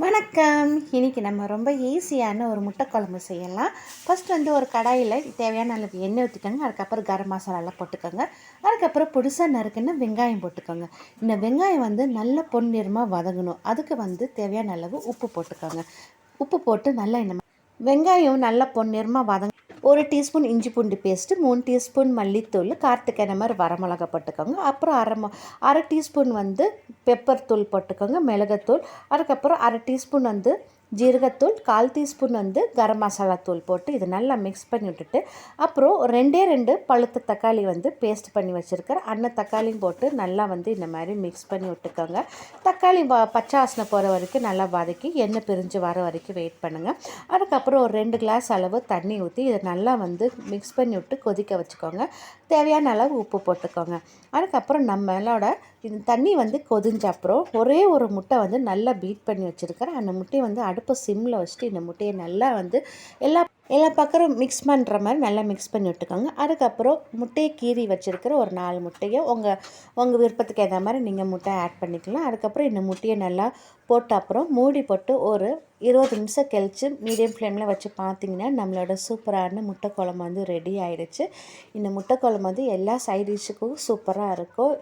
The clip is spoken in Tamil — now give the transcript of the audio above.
வணக்கம். இன்றைக்கி நம்ம ரொம்ப ஈஸியான ஒரு முட்டை குழம்பு செய்யலாம். ஃபஸ்ட் ஒரு கடாயில் தேவையான அளவு எண்ணெய் ஊற்றிக்கோங்க. அதுக்கப்புறம் கரம் மசாலாலாம் போட்டுக்கோங்க. அதுக்கப்புறம் பொடிசாக நறுக்குன்னு வெங்காயம் போட்டுக்கோங்க. இந்த வெங்காயம் நல்ல பொன்னிறமாக வதங்கணும். அதுக்கு தேவையான அளவு உப்பு போட்டுக்கோங்க. உப்பு போட்டு நல்லா வெங்காயம் நல்லா பொன்னிறமாக வதங்க 1 டீஸ்பூன் இஞ்சி பூண்டு பேஸ்ட்டு, 3 டீஸ்பூன் மல்லித்தூள், காரத்துக்கு ஏற்ற மாதிரி வரமிளகா போட்டுக்கோங்க. அப்புறம் அரை டீஸ்பூன் பெப்பர் தூள் போட்டுக்கோங்க, மிளகாத்தூள். அதுக்கப்புறம் அரை டீஸ்பூன் ஜீரகத்தூள், 1/4 டீஸ்பூன் கரம் மசாலா தூள் போட்டு இது நல்லா மிக்ஸ் பண்ணி விட்டுட்டு, அப்புறம் 2 பழுத்த தக்காளி பேஸ்ட் பண்ணி வச்சுருக்கிறேன். அந்த தக்காளியும் போட்டு நல்லா இந்த மாதிரி மிக்ஸ் பண்ணி விட்டுக்கோங்க. தக்காளி பச்சை வாசனை போகிற வரைக்கும் நல்லா வதக்கி எண்ணெய் பிரிஞ்சு வர வரைக்கும் வெயிட் பண்ணுங்கள். அதுக்கப்புறம் ஒரு 2 கிளாஸ் அளவு தண்ணி ஊற்றி இதை நல்லா மிக்ஸ் பண்ணி விட்டு கொதிக்க வச்சுக்கோங்க. தேவையான அளவு உப்பு போட்டுக்கோங்க. அதுக்கப்புறம் நம்மளோட இந்த தண்ணி கொதிஞ்ச அப்புறம் ஒரே ஒரு முட்டை நல்லா பீட் பண்ணி வச்சுருக்கிறேன். அந்த முட்டையை அடுப்பை சிம்மில் வச்சுட்டு இந்த முட்டையை நல்லா எல்லா பக்கம் மிக்ஸ் பண்ணுற மாதிரி நல்லா மிக்ஸ் பண்ணி விட்டுக்கோங்க. அதுக்கப்புறம் முட்டையை கீறி வச்சுருக்கிற ஒரு 4 முட்டையை உங்கள் விருப்பத்துக்கு ஏற்ற மாதிரி நீங்கள் முட்டை ஆட் பண்ணிக்கலாம். அதுக்கப்புறம் இந்த முட்டையை நல்லா போட்ட அப்புறம் மூடி போட்டு ஒரு 20 நிமிஷம் கழித்து மீடியம் ஃப்ளேமில் வச்சு பார்த்தீங்கன்னா நம்மளோட சூப்பரான முட்டை குழம்பு ரெடி ஆகிடுச்சு. இந்த முட்டை குழம்பு எல்லா சைட் டிஷ்ஷுக்கும் சூப்பராக இருக்கும்.